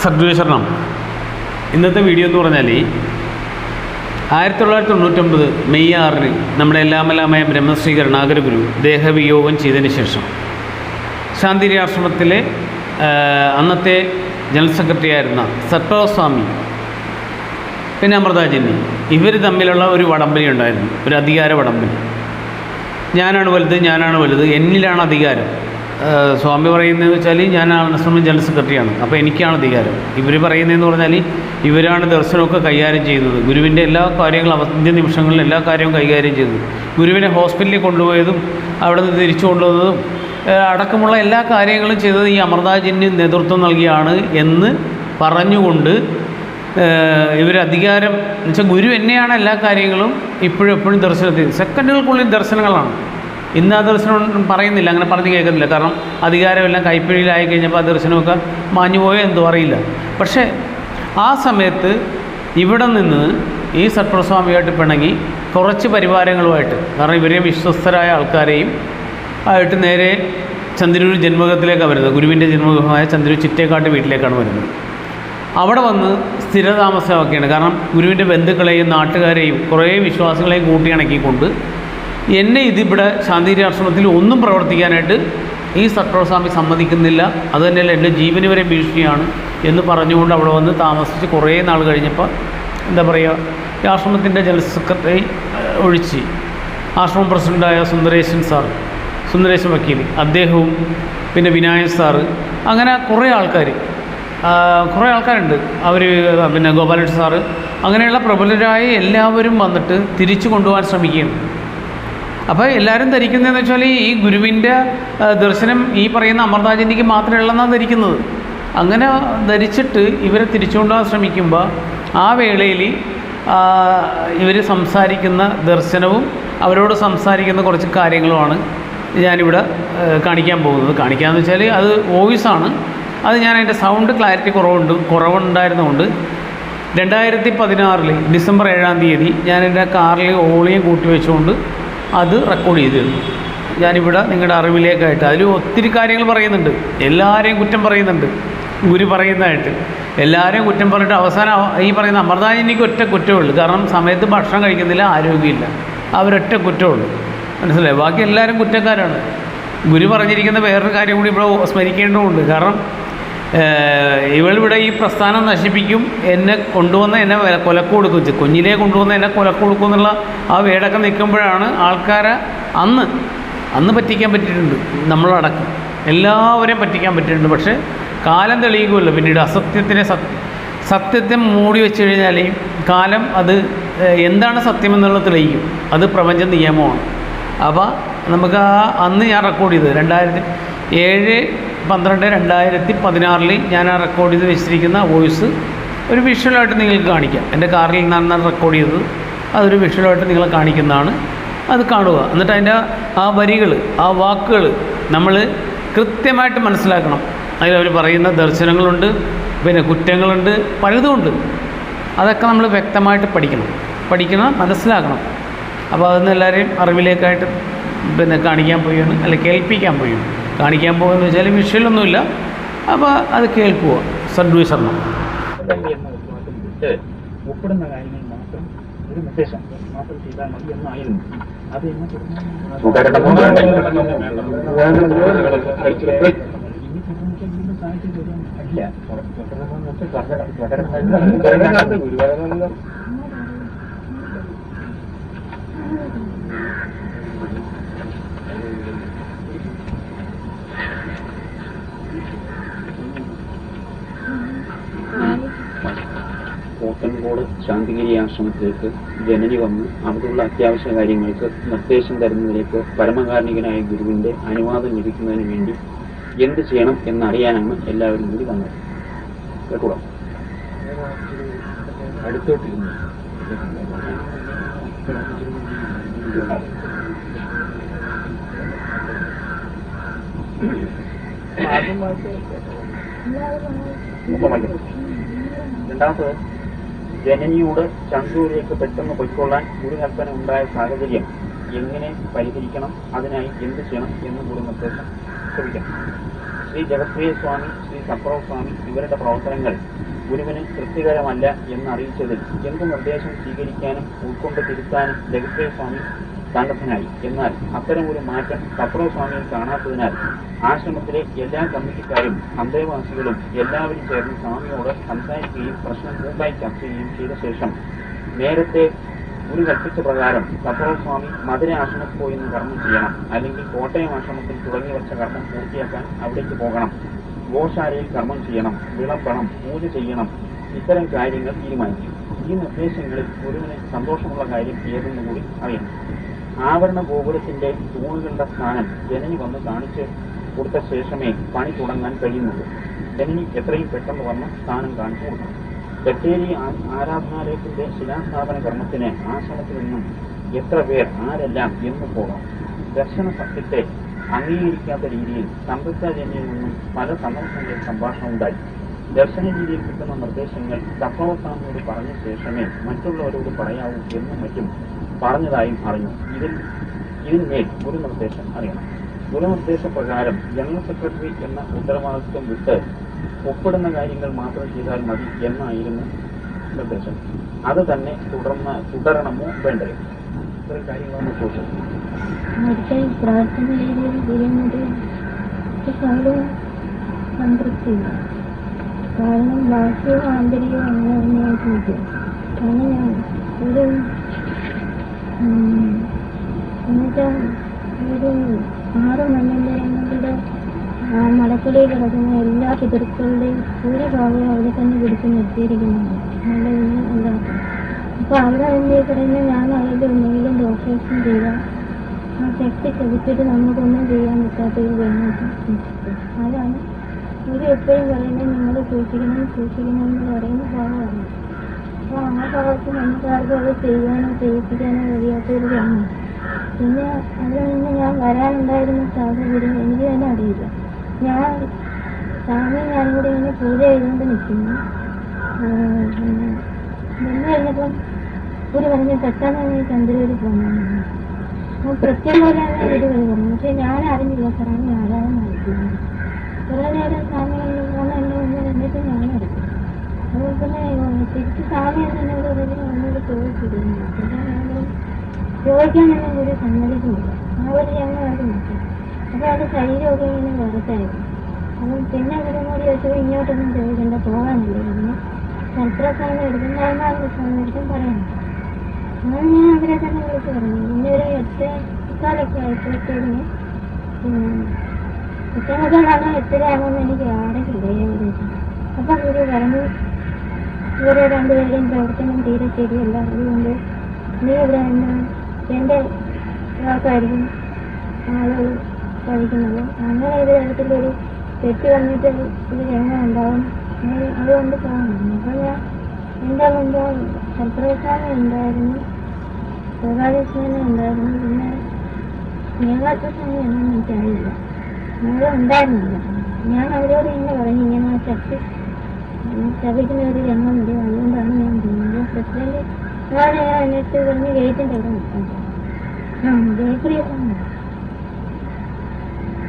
സദ്ഗുരുശരണം. ഇന്നത്തെ വീഡിയോ എന്ന് പറഞ്ഞാൽ 1999 മെയ് 6 നമ്മുടെ എല്ലാമെല്ലാമായ ബ്രഹ്മശ്രീ കരുണാകര ഗുരു ദേഹവിയോഗം ചെയ്തതിന് ശേഷം ശാന്തിഗിരി ആശ്രമത്തിലെ അന്നത്തെ ജനറൽ സെക്രട്ടറി ആയിരുന്ന സത്പ്രഭുസ്വാമി പിന്നെ അമൃതാജിനി ഇവർ തമ്മിലുള്ള ഒരു വടംവലി ഉണ്ടായിരുന്നു, ഒരു അധികാര വടംവലി. ഞാനാണ് വലുത്, എന്നിലാണ് അധികാരം. സ്വാമി പറയുന്നതെന്ന് വെച്ചാൽ ഞാൻ ആശ്രമം ജനറൽ സെക്രട്ടറിയാണ്, അപ്പോൾ എനിക്കാണ് അധികാരം. ഇവർ പറയുന്നതെന്ന് പറഞ്ഞാൽ ഇവരാണ് ദർശനമൊക്കെ കൈകാര്യം ചെയ്യുന്നത്. ഗുരുവിൻ്റെ എല്ലാ കാര്യങ്ങളും അവസാന നിമിഷങ്ങളിൽ എല്ലാ കാര്യവും കൈകാര്യം ചെയ്തത്, ഗുരുവിനെ ഹോസ്പിറ്റലിൽ കൊണ്ടുപോയതും അവിടെ നിന്ന് തിരിച്ചു കൊണ്ടുവന്നതും അടക്കമുള്ള എല്ലാ കാര്യങ്ങളും ചെയ്തത് ഈ അമൃതാജിന് നേതൃത്വം നൽകിയാണ് എന്ന് പറഞ്ഞുകൊണ്ട് ഇവർ അധികാരം എന്ന് വെച്ചാൽ ഗുരു എന്നെയാണ് എല്ലാ കാര്യങ്ങളും എപ്പോഴും ദർശനത്തിൽ സെക്കൻഡുകൾക്കുള്ളിൽ ദർശനങ്ങളാണ്. ഇന്ന് ആ ദർശനം പറയുന്നില്ല, അങ്ങനെ പറഞ്ഞ് കേൾക്കുന്നില്ല. കാരണം അധികാരമെല്ലാം കൈപ്പിടിയിലായി കഴിഞ്ഞപ്പോൾ ആ ദർശനമൊക്കെ മാഞ്ഞുപോയോ എന്തോ അറിയില്ല. പക്ഷേ ആ സമയത്ത് ഇവിടെ നിന്ന് ഈ സത്പ്രഭുസ്വാമിയായിട്ട് പിണങ്ങി കുറച്ച് പരിവാരങ്ങളുമായിട്ട്, കാരണം ഇവരെ വിശ്വസ്തരായ ആൾക്കാരെയും ആയിട്ട് നേരെ ചന്ദ്രൂർ ജന്മഗൃഹത്തിലേക്കാണ് വരുന്നത്. ഗുരുവിൻ്റെ ജന്മഗൃഹമായ ചന്ദ്രൂർ ചിറ്റേക്കാട്ട് വീട്ടിലേക്കാണ് വരുന്നത്. അവിടെ വന്ന് സ്ഥിരതാമസമൊക്കെയാണ്. കാരണം ഗുരുവിൻ്റെ ബന്ധുക്കളെയും നാട്ടുകാരെയും കുറേ വിശ്വാസികളെയും കൂട്ടിയിണക്കിക്കൊണ്ട് എന്നെ ഇതിവിടെ ശാന്തിഗിരി ആശ്രമത്തിൽ ഒന്നും പ്രവർത്തിക്കാനായിട്ട് ഈ സത്പ്രഭുസ്വാമി സമ്മതിക്കുന്നില്ല, അതുതന്നെയല്ല എൻ്റെ ജീവന് വരെ ഭീഷണിയാണ് എന്ന് പറഞ്ഞുകൊണ്ട് അവിടെ വന്ന് താമസിച്ച് കുറേ നാൾ കഴിഞ്ഞപ്പോൾ എന്താ പറയുക, ഈ ആശ്രമത്തിൻ്റെ ജനറൽ സെക്രട്ടറി ഒഴിച്ച് ആശ്രമം പ്രസിഡൻ്റായ സുന്ദരേശൻ വക്കീൽ അദ്ദേഹവും പിന്നെ വിനായക് സാറ്, അങ്ങനെ കുറേ ആൾക്കാരുണ്ട്. അവർ പിന്നെ ഗോപാലൻ സാറ്, അങ്ങനെയുള്ള പ്രബലരായ എല്ലാവരും വന്നിട്ട് തിരിച്ചു കൊണ്ടുപോകാൻ ശ്രമിക്കുകയാണ്. അപ്പോൾ എല്ലാവരും ധരിക്കുന്നതെന്ന് വെച്ചാൽ ഈ ഗുരുവിൻ്റെ ദർശനം ഈ പറയുന്ന അമൃതാജിനിക്ക് മാത്രമേ ഉള്ളെന്നാണ് ധരിക്കുന്നത്. അങ്ങനെ ധരിച്ചിട്ട് ഇവരെ തിരിച്ചു കൊണ്ടുപോകാൻ ശ്രമിക്കുമ്പോൾ ആ വേളയിൽ ഇവർ സംസാരിക്കുന്ന ദർശനവും അവരോട് സംസാരിക്കുന്ന കുറച്ച് കാര്യങ്ങളുമാണ് ഞാനിവിടെ കാണിക്കാൻ പോകുന്നത്. കാണിക്കാമെന്ന് വെച്ചാൽ അത് വോയിസാണ്. അത് ഞാൻ അതിൻ്റെ സൗണ്ട് ക്ലാരിറ്റി കുറവുണ്ടായിരുന്നതുകൊണ്ട് 2016 ഡിസംബർ 7 ഞാൻ എൻ്റെ കാറിൽ ഓളിയം കൂട്ടി വെച്ചുകൊണ്ട് അത് റെക്കോർഡ് ചെയ്തിരുന്നു. ഞാനിവിടെ നിങ്ങളുടെ അറിവിലേക്കായിട്ട് അതിൽ ഒത്തിരി കാര്യങ്ങൾ പറയുന്നുണ്ട്, എല്ലാവരെയും കുറ്റം പറയുന്നുണ്ട്. ഗുരു പറയുന്നതായിട്ട് എല്ലാവരെയും കുറ്റം പറഞ്ഞിട്ട് അവസാനം ഈ പറയുന്ന അമൃതാജിനിക്ക് ഒറ്റ കുറ്റമുള്ളൂ. കാരണം സമയത്ത് ഭക്ഷണം കഴിക്കുന്നില്ല, ആരോഗ്യമില്ല, അവരൊറ്റ കുറ്റമുള്ളൂ. മനസ്സിലായി? ബാക്കി എല്ലാവരും കുറ്റക്കാരാണ്. ഗുരു പറഞ്ഞിരിക്കുന്ന വേറൊരു കാര്യം കൂടി ഇവിടെ സ്മരിക്കേണ്ടതുണ്ട്. കാരണം ഇവളിവിടെ ഈ പ്രസ്ഥാനം നശിപ്പിക്കും, എന്നെ കൊലക്ക് കൊടുക്കും, കുഞ്ഞിലേ കൊണ്ടുവന്ന് എന്നെ കൊലക്ക് കൊടുക്കും എന്നുള്ള ആ വേടൊക്കെ നിൽക്കുമ്പോഴാണ് ആൾക്കാരെ അന്ന് പറ്റിക്കാൻ പറ്റിയിട്ടുണ്ട്. നമ്മളടക്കം എല്ലാവരെയും പറ്റിക്കാൻ പറ്റിയിട്ടുണ്ട്. പക്ഷേ കാലം തെളിയിക്കുമല്ലോ പിന്നീട്. സത്യത്തെ മൂടി വെച്ച് കഴിഞ്ഞാൽ കാലം അത് എന്താണ് സത്യമെന്നുള്ളത് തെളിയിക്കും. അത് പ്രപഞ്ച നിയമമാണ്. അപ്പോൾ നമുക്ക് അന്ന് ഞാൻ റെക്കോർഡ് ചെയ്തത് 7/12/2016 ഞാൻ ആ റെക്കോർഡ് ചെയ്ത് വെച്ചിരിക്കുന്ന വോയിസ് ഒരു വിഷ്വലായിട്ട് നിങ്ങൾക്ക് കാണിക്കാം. എൻ്റെ കാറിൽ നിന്നാണ് റെക്കോർഡ് ചെയ്തത്. അതൊരു വിഷ്വലായിട്ട് നിങ്ങളെ കാണിക്കുന്നതാണ്. അത് കാണുക. എന്നിട്ട് അതിൻ്റെ ആ വരികൾ, ആ വാക്കുകൾ നമ്മൾ കൃത്യമായിട്ട് മനസ്സിലാക്കണം. അതിലവർ പറയുന്ന ദർശനങ്ങളുണ്ട്, പിന്നെ കുറ്റങ്ങളുണ്ട്, പലതുമുണ്ട്. അതൊക്കെ നമ്മൾ വ്യക്തമായിട്ട് പഠിക്കണം, മനസ്സിലാക്കണം. അപ്പോൾ അതൊന്നും എല്ലാവരെയും അറിവിലേക്കായിട്ട് പിന്നെ കാണിക്കാൻ പോവുകയാണ്, അല്ല കേൾപ്പിക്കാൻ പോവുകയാണ്. കാണിക്കാൻ പോകുകയെന്ന് വെച്ചാൽ വിഷ്വലൊന്നുമില്ല. അപ്പോൾ അത് കേൾക്കുക. സദ്ഗുരുശരണം. ഒപ്പിടുന്ന കാര്യങ്ങൾ മാത്രം ഒരു നിർദ്ദേശം മാത്രം ചെയ്താൽ മതി എന്നായിരുന്നു. അത് ഇനി സാഹിത്യം തരാൻ ഇല്ല. പോത്തൻകോട് ശാന്തിഗിരി ആശ്രമത്തിലേക്ക് ജനനി വന്ന് അവിടെയുള്ള അത്യാവശ്യ കാര്യങ്ങൾക്ക് നിർദ്ദേശം തരുന്നതിലേക്ക് പരമകാരുണികനായ ഗുരുവിൻ്റെ അനുവാദം ലഭിക്കുന്നതിന് വേണ്ടി എന്ത് ചെയ്യണം എന്നറിയാനാണ് എല്ലാവരും കൂടി വന്നത്. കേട്ടോ? അടുത്തോട്ടിരുന്നു രണ്ടാമത് ജനനിയോട് ചന്ദ്രൂരിലേക്ക് പെട്ടെന്ന് പൊയ്ക്കൊള്ളാൻ ഗുരുകൽപ്പന ഉണ്ടായ സാഹചര്യം എങ്ങനെ പരിഹരിക്കണം, അതിനായി എന്ത് ചെയ്യണം എന്ന് കൂടി നിർദ്ദേശം ശ്രമിക്കണം. ശ്രീ ജഗത്പ്രിയ സ്വാമി, ശ്രീ സപ്രവ് സ്വാമി ഇവരുടെ പ്രവർത്തനങ്ങൾ ഗുരുവിന് തൃപ്തികരമല്ല എന്നറിയിച്ചതിൽ എന്ത് നിർദ്ദേശം സ്വീകരിക്കാനും ഉൾക്കൊണ്ട് തിരുത്താനും ജഗത്പ്രിയ സ്വാമി സന്നദ്ധനായി. എന്നാൽ അത്തരമൊരു മാറ്റം സപ്രവ് സ്വാമിയിൽ കാണാത്തതിനാൽ ആശ്രമത്തിലെ എല്ലാ കമ്മിറ്റിക്കാരും അന്തേവാസികളും എല്ലാവരും ചേർന്ന് സ്വാമിയോട് സംസാരിക്കുകയും പ്രശ്നം കൂട്ടായി ചർച്ച ചെയ്യുകയും ചെയ്ത ശേഷം നേരത്തെ ഗുരു കൽപ്പിച്ച പ്രകാരം സപ്രവ് സ്വാമി മധുര ആശ്രമത്തിൽ പോയി നിന്ന് കർമ്മം ചെയ്യണം, അല്ലെങ്കിൽ കോട്ടയം ആശ്രമത്തിൽ തുടങ്ങി വെച്ച കർമ്മം പൂർത്തിയാക്കാൻ അവിടേക്ക് പോകണം, ഗോശാലയിൽ കർമ്മം ചെയ്യണം, വിളമ്പണം, പൂജ ചെയ്യണം, ഇത്തരം കാര്യങ്ങൾ തീരുമാനിച്ചു. ഈ നിർദ്ദേശങ്ങളിൽ ഗുരുവിന് സന്തോഷമുള്ള കാര്യം ഏതെന്ന് കൂടി അറിയണം. ആവരണ ഗോപുരത്തിന്റെ തൂണുകളുടെ സ്ഥാനം ജനനി വന്ന് കാണിച്ച് കൊടുത്ത ശേഷമേ പണി തുടങ്ങാൻ കഴിയുന്നുള്ളൂ. ജനനി എത്രയും പെട്ടെന്ന് വന്ന് സ്ഥാനം കാണിച്ചു കൊടുക്കണം. ബത്തേരി ആരാധനാലയത്തിന്റെ ശിലാസ്ഥാപന കർമ്മത്തിന് ആശ്രമത്തിൽ നിന്നും എത്ര പേർ, ആരെല്ലാം എന്ന് പോകാം. ദർശന സത്യത്തെ അംഗീകരിക്കാത്ത രീതിയിൽ സംതൃപ്തജന്യയിൽ നിന്നും പല സന്ദർഭങ്ങളിൽ സംഭാഷണം ഉണ്ടായി. ദർശന രീതിയിൽ കിട്ടുന്ന നിർദ്ദേശങ്ങൾ സപ്രവസ്വാമിയോട് പറഞ്ഞ ശേഷമേ മറ്റുള്ളവരോട് പറയാവൂ എന്നും മറ്റും പറഞ്ഞതായും അറിഞ്ഞു. ഇതിന്മേൽ ഗുരു നിർദ്ദേശം അറിയണം. ഗുരുനിർദ്ദേശപ്രകാരം ജനറൽ സെക്രട്ടറി എന്ന ഉത്തരവാദിത്വം വിട്ട് ഒപ്പിടുന്ന കാര്യങ്ങൾ മാത്രം ചെയ്താൽ മതി എന്നായിരുന്നു നിർദ്ദേശം. അത് തന്നെ തുടരണമോ വേണ്ടയോ? ഇത്രയും കാര്യങ്ങളൊന്ന് ചോദിച്ചു. പ്രാർത്ഥന ചെയ്യുന്നത് സംതൃപ്തിയില്ല. കാരണം ബാഹ്യവും ആന്തരികവും അങ്ങനെയായിട്ട് കാരണം ഒരു എന്നുവെച്ചാൽ ഒരു 6 മണ്ഡലങ്ങളുടെ മടക്കളിയിൽ കിടക്കുന്ന എല്ലാ പിതൃക്കളുടെയും ഭൂരിഭാഗവും അവിടെ തന്നെ പിടിച്ച് നിർത്തിയിരിക്കുന്നുണ്ട്. അവിടെ നിന്ന് ഉണ്ടാക്കും. അപ്പോൾ അവിടെ എന്ത് പറയുന്നത്, ഞാൻ അതിൽ എന്തെങ്കിലും ദോഷേഷം ചെയ്താൽ ആ ശക്തി ചതിച്ചിട്ട് നമുക്കൊന്നും ചെയ്യാൻ പറ്റാത്തൊരു വേണം. അതാണ് ഒരു എപ്പോഴും പറയുന്നത്, നിങ്ങൾ സൂക്ഷിക്കണം എന്ന് പറയുന്ന ഭാഗമാണ്. അപ്പോൾ ആ ഭാഗത്ത് നമുക്കാർക്കും അത് ചെയ്യാനോ ചെയ്യിപ്പിക്കാനോ കഴിയാത്തൊരു വേണം. പിന്നെ അതിൽ നിന്ന് ഞാൻ വരാനുണ്ടായിരുന്ന സാഹചര്യം എനിക്ക് തന്നെ അറിയില്ല. ഞാനും കൂടി ഇങ്ങനെ പൂജ ചെയ്തുകൊണ്ട് നിൽക്കുന്നു. പിന്നെ കഴിഞ്ഞപ്പം ഒരു പറഞ്ഞ് പെട്ടെന്ന് ചന്ദ്രൂര് പോകുന്നു. അപ്പോൾ പ്രത്യേകം പോലെയാണ് ഇത് പറഞ്ഞു. പക്ഷെ ഞാൻ അറിഞ്ഞില്ല സ്വാമി ആരാധന നടത്തുന്നത്. കുറേ നേരം സ്വാമി പോകുന്ന എന്നെ ഒന്ന് എന്നിട്ട് ഞാൻ എടുക്കും. അതുപോലെ തന്നെ തിരിച്ച് സ്വാമി എന്നോട് ഒന്നോട് ചോദിച്ചിരുന്നു. പിന്നെ ഞാൻ ചോദിക്കാൻ എന്നെ കൂടി സമ്മതിക്കുന്നില്ല. ആ ഒരു ഞങ്ങൾ അത് നോക്കി. അപ്പോൾ അത് ശരീരമൊക്കെ ഇങ്ങനെ വറുത്തായിരുന്നു. അപ്പം പിന്നെ അവരും കൂടി വെച്ചപ്പോൾ ഇങ്ങോട്ടൊന്നും ചോദിക്കണ്ട, പോകാനില്ല. പിന്നെ ചരിത്രസ്വാമി എടുക്കുന്നുണ്ടായിരുന്ന സ്വാമി എടുക്കും പറയണം. അങ്ങനെ ഞാൻ അവരെ തന്നെ വിളിച്ച് പറഞ്ഞു. പിന്നെ ഒരു 8:15 ആയപ്പോഴത്തേക്കിന് പിന്നെ 8:30 8:30 എനിക്ക് അറിയില്ല ഏകദേശം. അപ്പം ഗുരു പറഞ്ഞു, ഇവരെ രണ്ടുപേരുടെയും പ്രവർത്തനം തീരെ ശരിയല്ല, അതുകൊണ്ട് നീ ഇവിടെ നിന്ന് എൻ്റെ വാക്കായിരിക്കും ആളുകൾ കഴിക്കുന്നത്. അങ്ങനെ ഒരു തരത്തിലൊരു തെറ്റ് വന്നിട്ട് ഇത് എങ്ങനെ ഉണ്ടാവും, അതുകൊണ്ട് പോകണം. അപ്പോൾ ഞാൻ എൻ്റെ മുമ്പ് സപ്രവസ്വാമി ഉണ്ടായിരുന്നു, പ്രഭാതസ്വാമി ഉണ്ടായിരുന്നു, പിന്നെ മേഘാസ്വാമി എന്നൊന്നും എനിക്കറിയില്ല, അവിടെ ഉണ്ടായിരുന്നില്ല. ഞാൻ അവരോട് ഇങ്ങനെ പറഞ്ഞു, ഇങ്ങനെ ആ ശപിക്കുന്ന ഒരു രംഗമുണ്ട്, അതുകൊണ്ടാണ് ഞാൻ പോകുന്നത്. പ്രസിഡന്റ് അവിടെ എന്നിട്ട് പറഞ്ഞ് ഗേറ്റിൻ്റെ അവിടെ നിൽക്കാൻ ജയപ്രിയ സ്വാമി.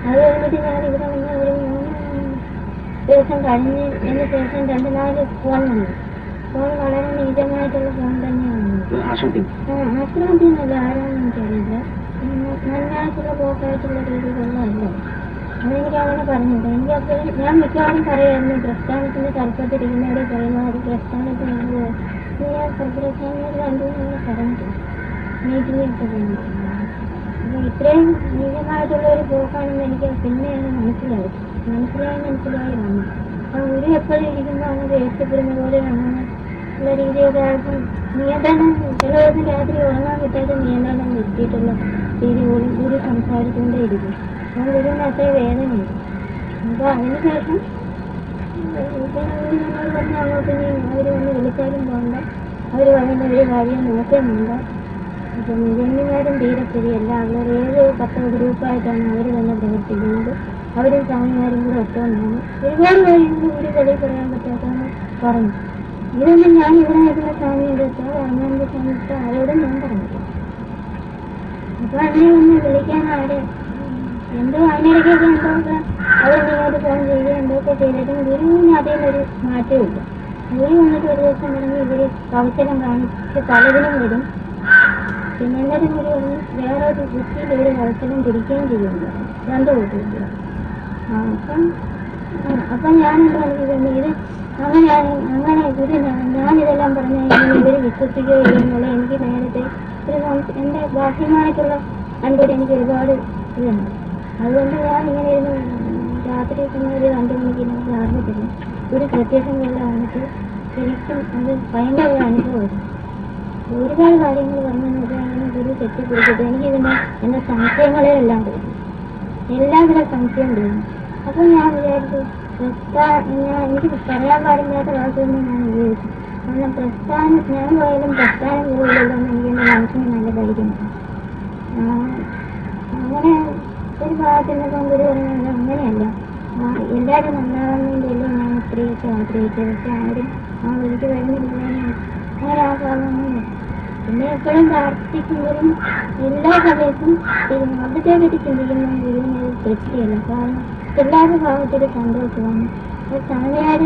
അത് കഴിഞ്ഞിട്ട് ഞാൻ ഇവിടെ വന്ന് ഒരു 3 ദിവസം കഴിഞ്ഞ് അതിന് ശേഷം 2-4 ഫോൺ വന്നു. ഫോൺ വളരെ നീചമായിട്ടുള്ള ഫോൺ തന്നെയാണ്. ആശ്രമത്തിൽ നിന്നല്ല, ആരാണെന്ന് എനിക്കറിയില്ല. നന്നായിട്ടുള്ള പോക്കായിട്ടുള്ള രീതിയിലുള്ളതല്ല. അതെനിക്ക് അങ്ങനെ പറഞ്ഞത്. എനിക്കപ്പോൾ ഞാൻ മിക്കവാറും പറയായിരുന്നു, പ്രസ്ഥാനത്തിൻ്റെ തലപ്പത്തിരിക്കുന്നവരെ പറയുന്നത് അത് പ്രസ്ഥാനത്തിൽ ഞാൻ സപ്രസ്ഥാനങ്ങൾ 2-3 പറഞ്ഞിട്ടുണ്ട്, മീറ്റിങ്ങൊക്കെ പോകുന്നത്. അപ്പോൾ ഇത്രയും നീചമായിട്ടുള്ള ഒരു പോക്കാണെന്ന് എനിക്ക് പിന്നെയാണ് മനസ്സിലായി വന്നു. അപ്പോൾ ഒരു എപ്പോഴും ഇരിക്കുമ്പോൾ അങ്ങനെ ദേഷ്യപ്പെടുന്ന പോലെ അങ്ങനെ ഉള്ള രീതിയൊക്കെ ആയപ്പോൾ നിയന്ത്രണം, ചില ദിവസം രാത്രി ഉറങ്ങാൻ കിട്ടാതെ നിയന്ത്രണം നിർത്തിയിട്ടുള്ള രീതി പോലും ഒരു സംസാരിച്ചുകൊണ്ടേ ഇരിക്കും. അപ്പോൾ ഇതിന് അത്ര വേദനയുണ്ട്. അപ്പോൾ അതിനുശേഷം നമ്മൾ പറഞ്ഞ അങ്ങോട്ട് അവർ വന്ന് വിളിച്ചാലും പോകണ്ട, അവർ പറയുന്ന ഒരു കാര്യം നോക്കുന്നുണ്ട്. അപ്പം ജന്മിമാരും തീരെ ശരിയല്ല. അവർ ഏത് 10 ഗ്രൂപ്പായിട്ടാണ് അവർ തന്നെ പ്രവർത്തിക്കുന്നത്. അവരും സ്വാമിമാരും കൂടെ ഒത്തുകൊണ്ടാണ് ഒരുപാട് കാര്യങ്ങൾ ഒരു വെളിയിൽ പറയാൻ പറ്റാത്തതെന്ന് പറഞ്ഞു. ഇതൊന്നും ഞാൻ ഇവിടെ നിൽക്കുന്ന സ്വാമിയുടെ അമ്മേൻ്റെ സ്വാമിക്ക് ആരോടും ഞാൻ പറഞ്ഞില്ല. അപ്പോൾ അങ്ങനെ ഒന്ന് വിളിക്കാൻ ആരെ എന്തോ അതിനിടയ്ക്കൊക്കെ എന്തോ അവരെന്തെങ്കിലും ഫോൺ ചെയ്യുക എന്തൊക്കെ ചെയ്തിട്ടും ഗുരുവിന് അതിനൊരു മാറ്റമില്ല. ഗുരു വന്നിട്ട് ഒരു ദിവസം പറഞ്ഞ് ഇവർ കൗശലം കാണിച്ച് പലതിനും വരും. പിന്നെ എല്ലാവരും ഗുരു പറഞ്ഞ് വേറൊരു വൃത്തിയിൽ ഇവർ കൗശലം പിടിക്കുകയും ചെയ്യുന്നു, രണ്ടു കൂട്ടില്ല. അപ്പം ഞാനെന്താ പറഞ്ഞത്, ഇത് അങ്ങനെ ഗുരു ഞാനിതെല്ലാം പറഞ്ഞാൽ ഇവർ വിശ്വസിക്കുകയോ ഇല്ലെന്നുള്ള എനിക്ക് നേരത്തെ എൻ്റെ ബാഹ്യമായിട്ടുള്ള അനുഭവം എനിക്ക് ഒരുപാട് ഇതുണ്ട്. അതുകൊണ്ട് ഞാൻ ഇങ്ങനെ ഇരുന്ന് രാത്രി തന്നെ ഒരു 2 മണിക്ക് എനിക്ക് അറിഞ്ഞിട്ടില്ല ഒരു പ്രത്യേകം പോലെ വന്നിട്ട് ശരിക്കും അത് ഭയങ്കര ഒരു അനുഭവമായിരുന്നു. ഒരുപാട് കാര്യങ്ങൾ പറഞ്ഞെന്ന് വെച്ചാൽ അങ്ങനെ ഗുരു തെറ്റിപ്പിടിച്ചിട്ട് എനിക്കിതിൻ്റെ എൻ്റെ സംശയങ്ങളെല്ലാം തോന്നി, എല്ലാത്തിലും സംശയം തോന്നി. അപ്പോൾ ഞാൻ വിചാരിച്ചു എനിക്ക് പറയാൻ പാടില്ലാത്ത വാക്കൊന്നും ഞാൻ ഉപയോഗിച്ചു. കാരണം പ്രസ്ഥാനം ഞാൻ പോയാലും പ്രസ്ഥാനം പോയില്ലല്ലോ എന്ന് എനിക്ക് എൻ്റെ മനസ്സിന് നല്ല ധൈര്യമാണ്. അങ്ങനെ ഒരു ഭാഗത്തിനൊപ്പം ഗുരു പറയുന്നത് അങ്ങനെയല്ല, എല്ലാവരും നന്നാകാൻ വേണ്ടിയല്ലേ ഞാൻ ഇത്രയൊക്കെ ആഗ്രഹിച്ചത്, പക്ഷെ ആരും ആ വഴിക്ക് വരുന്നില്ല. അങ്ങനെ ആ ഭാഗമൊന്നുമില്ല. പിന്നെ എപ്പോഴും പ്രാർത്ഥിക്കുമ്പോഴും എല്ലാ സമയത്തും മതത്തെ പറ്റി ചിന്തിക്കുന്ന ഗുരുവിന് തൃപ്തിയല്ല. കാരണം എല്ലാവരുടെ ഭാഗത്തൊരു സന്തോഷമാണ്. സ്വാമിയാർ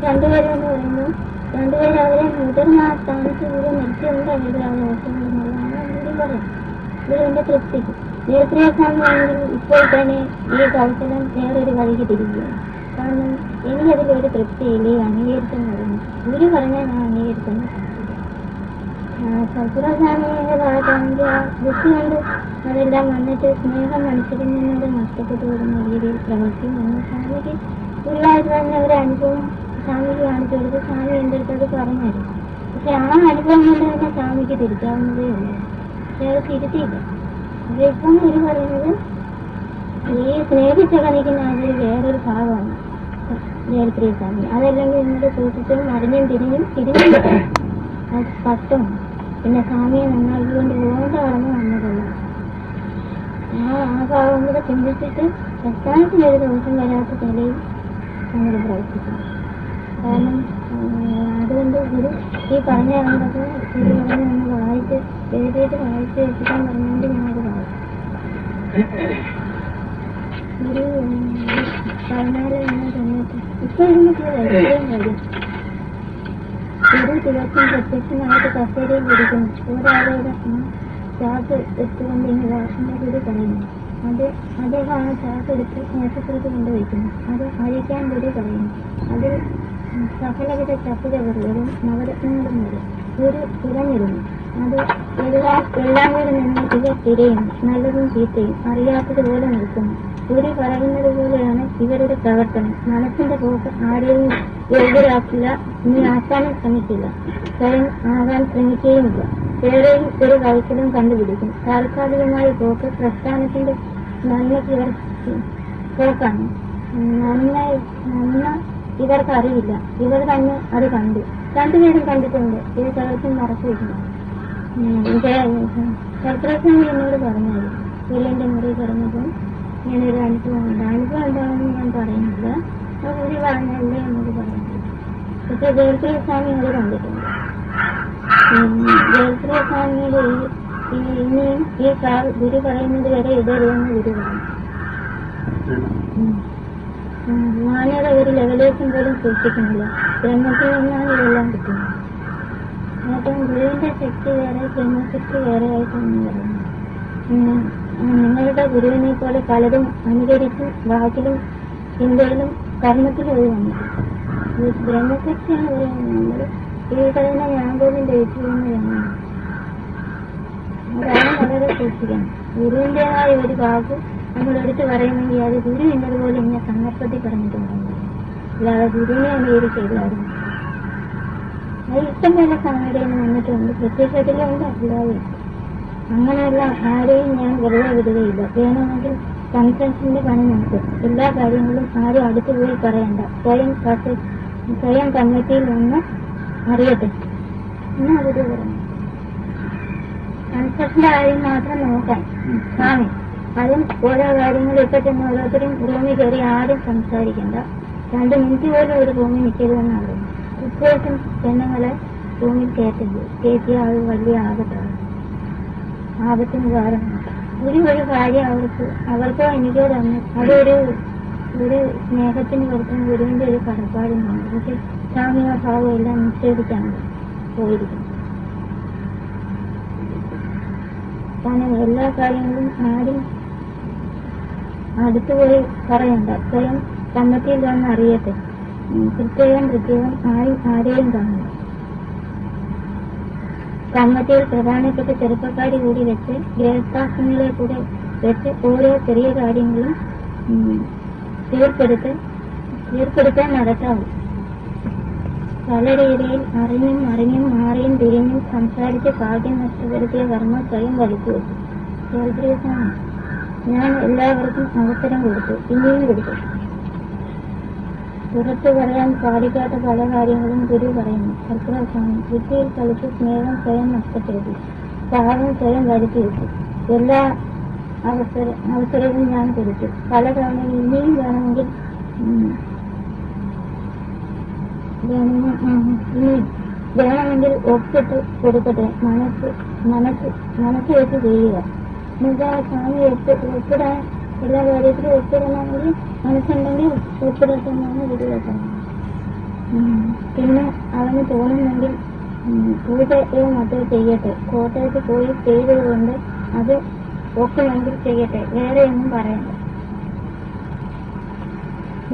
2 പേരെന്ന് പറയുമ്പോൾ 2 പേര് അവരെ മുതിർന്ന ആ സ്ഥാനത്ത് ഗുരു നിർത്തിയുണ്ട് അവരുടെ ആഘോഷങ്ങളെന്നുള്ളതാണ് ഗുരു പറയാം. ഗുരുവിൻ്റെ തൃപ്തിക്ക് നേരത്തെ സ്വാമിയാണെങ്കിൽ ഇപ്പോൾ തന്നെ ഈ കൗശലം വേറൊരു വഴിക്ക് തിരിക്കുകയാണ്. കാരണം എനിക്കതിലൊരു തൃപ്തിയില്ല ഈ അംഗീകരിച്ചെന്ന് പറയുന്നു. ഗുരു പറഞ്ഞാൽ ഞാൻ അംഗീകരിക്കുന്നു. സത്പുരസ്വാമിയുടെ ഭാഗത്താണെങ്കിൽ ആ ബുദ്ധി കൊണ്ട് അതെല്ലാം വന്നിട്ട് സ്നേഹം മനുഷ്യരിൽ നിന്നോട് നഷ്ടപ്പെട്ടു വരുന്ന രീതിയിൽ പ്രവർത്തിക്കുന്നു. സ്വാമിക്ക് ഗുരുവായൂർ തന്നെ ഒരു അനുഭവം സ്വാമിക്ക് കാണിച്ചു കൊടുത്ത് സ്വാമി എൻ്റെ അടുത്തത് പറഞ്ഞായിരുന്നു. പക്ഷെ ആ അനുഭവം കൊണ്ട് തന്നെ സ്വാമിക്ക് തിരിക്കാവുന്നതേ ഉള്ളൂ. പക്ഷെ അത് തിരുത്തിയില്ല. അതിപ്പം ഗുരു പറയുന്നത് ഈ സ്നേഹിച്ചൊക്കെ നിൽക്കുന്ന അതിൽ വേറൊരു ഭാഗമാണ് ജയപ്രിയ സ്വാമി. അതല്ലെങ്കിൽ നിങ്ങളുടെ സൂക്ഷിച്ചും അറിഞ്ഞും തിരിഞ്ഞും അത് സ്പഷ്ടമാണ്. പിന്നെ സ്വാമിയെ നന്നാക്കിക്കൊണ്ട് പോകേണ്ട കടന്നു വന്നതല്ല. ആ ഭാഗം കൂടെ ചിന്തിച്ചിട്ട് പ്രസ്ഥാനത്തിനൊരു ദോഷം വരാത്ത നിലയിൽ നമ്മൾ പ്രവർത്തിക്കും. കാരണം അതുകൊണ്ട് ഗുരു ഈ പറഞ്ഞ കണ്ടപ്പോൾ ഗുരു പറഞ്ഞ് ഒന്ന് വായിച്ച് എഴുതിയിട്ട് വായിച്ച് വെച്ചിട്ടാൻ പറഞ്ഞുകൊണ്ട് ഞാനത് വായിച്ചു. ഗുരു 14 എന്ന സമയത്ത് ഇപ്പോൾ ഇരുന്നിട്ട് ഇത്രയും കാര്യം ഗുരു ദിവസം പ്രത്യക്ഷമായിട്ട് കസേരയിൽ ഇരിക്കുന്നു. ഒരാളുടെ ചാക്ക് എടുത്തുകൊണ്ട് ഇങ്ങനെ വാഷിന്റെ ഗുരു പറയുന്നു. അദ്ദേഹം ആ ചാക്ക് എടുത്ത് മേശപ്പുറത്ത് കൊണ്ടുവയ്ക്കുന്നു. അത് അഴിക്കാൻ ഗുരു പറയുന്നു. അതിൽ സകലവിധ ചപ്പുചവറുകളും നവരത്നങ്ങളും വരും. ഗുരു തുറന്നിരുന്നു. അത് എല്ലാം കൂടെ നിന്ന് ഇവർ തിരയുന്നു. നല്ലതും ചീത്തയും അറിയാത്തതുപോലെ നിൽക്കുന്നു. ഗുരു പറയുന്നത് പോലെയാണ് ഇവരുടെ പ്രവർത്തനം. മനസ്സിന്റെ പോക്ക് ആരെയും യോഗ്യരാക്കില്ല, ഇനി ആക്കാനും ശ്രമിക്കില്ല, സ്വയം ആകാൻ ശ്രമിക്കുകയുമില്ല. വേറെയും ഒരു കൗശലം കണ്ടുപിടിക്കും. താൽക്കാലികമായ പോക്ക് പ്രസ്ഥാനത്തിന്റെ നന്മയ്ക്ക് ഇവർ പോക്കാണ്. നന്മ ഇവർക്ക് അറിയില്ല. ഇവർ തന്നെ അത് കണ്ടു. 2 പേരും കണ്ടിട്ടുണ്ട്. ഇത് പലർക്കും മറച്ചു വയ്ക്കുന്നു. ചക്രസ്വാമി എന്നോട് പറഞ്ഞായിരുന്നു. ഗുരുവിന്റെ മുറി പറഞ്ഞപ്പോൾ ഇങ്ങനൊരു അനുഭവം ഉണ്ട്. അനുഭവം എന്താണെന്ന് ഞാൻ പറയുന്നില്ല. അപ്പോൾ ഗുരു പറഞ്ഞല്ലേ എന്നോട് പറയുന്നത്. പക്ഷെ ജയപ്രിയ സ്വാമി അത് കണ്ടിട്ടുണ്ട്. ജയപ്രിയ സ്വാമിയുടെ ഇനിയും ഈ ഗുരു പറയുന്നത് വരെ ഇടരുതെന്ന് ഗുരു പറഞ്ഞു. മാന്യത ഒരു ലെവലേഷൻ പോലും സൂക്ഷിക്കുന്നില്ല. ബ്രഹ്മത്തിൽ നിന്നാണ് ഇതെല്ലാം കിട്ടുന്നത്. അപ്പം ഗുരുവിന്റെ ശക്തി വേറെ, ബ്രഹ്മശക്തി വേറെ ആയിട്ടൊന്നും പറയുന്നു. നിങ്ങളുടെ ഗുരുവിനെ പോലെ പലരും അനുകരിച്ച് വാക്കിലും ചിന്തയിലും കർമ്മത്തിലും പോയി വന്നിട്ട് ബ്രഹ്മശക്തിയാണ് പറയുന്നത്. നമ്മൾ ഈ പറയുന്ന ഞാൻ പോലും ധരിച്ചിരുന്നതാണ്. അതാണ് വളരെ സൂക്ഷിക്കണം. ഗുരുവിൻ്റെതായ ഒരു വാക്ക് നമ്മൾ എടുത്ത് പറയുന്നെങ്കിൽ അത് ഗുരു എന്നതുപോലെ ഇങ്ങനെ സന്ദർഭത്തിൽ പറഞ്ഞിട്ടുണ്ടെങ്കിൽ അല്ലാതെ ഗുരുവിനെ അംഗീകരിച്ചില്ലായിരുന്നു. അത് ഇഷ്ടംപോലെ സമയത്തിൽ വന്നിട്ടുണ്ട്. പ്രത്യക്ഷത്തിലുണ്ട്, അല്ലാതെ അങ്ങനെയുള്ള ആരെയും ഞാൻ വെറുതെ വിടുകയില്ല. വേണമെങ്കിൽ കൺഫറൻസിന്റെ പണി നോക്കും. എല്ലാ കാര്യങ്ങളും ആരും അടുത്ത് പോയി പറയണ്ട. സ്വയം കമ്മിറ്റിയിൽ ഒന്ന് അറിയട്ടെ എന്ന് അവര് പറഞ്ഞു. കൺഫറൻസിന്റെ കാര്യം മാത്രം നോക്കാൻ സ്വാമി. അതും ഓരോ കാര്യങ്ങളും ഇപ്പൊ തന്നെ ഓരോരുത്തരും റൂമിൽ കയറി ആരും സംസാരിക്കണ്ട. 2 മിനിറ്റ് പോലും ഒരു റൂമിൽ നിൽക്കരുതെന്നാണ് പറയുന്നത്. പ്രത്യേകിച്ചും പെണ്ണുങ്ങളെ റൂമിൽ കയറ്റില്ല. കയറ്റിയ അത് വലിയ ആപത്താണ്. ആപത്തിന് കാരണം ഒരു കാര്യം അവർക്കോ എനിക്കോ തന്നെ അതൊരു സ്നേഹത്തിന് പുറത്തും ഗുരുവിന്റെ ഒരു കടപ്പാടുമാണ്. പക്ഷെ സാമൂഹ്യ ഭാവം എല്ലാം നിഷേധിച്ചാണ് പോയിരിക്കുന്നത്. കാരണം എല്ലാ കാര്യങ്ങളും ആരും അടുത്തുപോയി പറയണ്ട, സ്വയം കമ്മിറ്റിയിൽ വന്ന് അറിയട്ടെ. പ്രത്യേകം ആരെയും കാണുന്നു. കമ്മിറ്റിയിൽ പ്രധാനപ്പെട്ട ചെറുപ്പക്കാരി കൂടി വെച്ച് ഗ്രഹസ്ഥാപനങ്ങളെ കൂടെ വെച്ച് ഓരോ ചെറിയ കാര്യങ്ങളും തീർപ്പെടുത്താൻ നടത്താവൂ. പല രീതിയിൽ അറിഞ്ഞും മാറിയും തിരിഞ്ഞും സംസാരിച്ച് ഭാഗ്യം നഷ്ടപ്പെടുത്തിയ കർമ്മ സ്വയം വലിച്ചു വെച്ചു. ഞാൻ എല്ലാവർക്കും അവസരം കൊടുത്തു, പിന്നെയും കൊടുത്തു. പുറത്തു പറയാൻ സാധിക്കാത്ത പല കാര്യങ്ങളും ഗുരു പറയുന്നു. കർത്തൃസ്വാമി ബുദ്ധിയിൽ കളിച്ച് സ്നേഹം സ്വയം നഷ്ടപ്പെടുത്തി, പാപം സ്വയം വരുത്തി വെച്ചു. എല്ലാ അവസരവും ഞാൻ കൊടുത്തു. പല തവണ ഇനിയും വേണമെങ്കിൽ ഒപ്പിട്ട് കൊടുക്കട്ടെ. മനസ്സ് വെച്ച് ചെയ്യുക. എന്നുവെച്ചാൽ സ്വാമി ഒപ്പിടാൻ എല്ലാ കാര്യത്തിലും ഒപ്പിടണമെങ്കിൽ മനസ്സുണ്ടെങ്കിൽ ഒപ്പിടട്ടെന്നാണ് ഗുരു പറയുന്നത്. പിന്നെ അവന് തോന്നുന്നെങ്കിൽ പൂജയോ മറ്റോ ചെയ്യട്ടെ. കോട്ടയത്ത് പോയി ചെയ്തതുകൊണ്ട് അത് ഒക്കുമെങ്കിൽ ചെയ്യട്ടെ, വേറെയൊന്നും പറയണ്ട.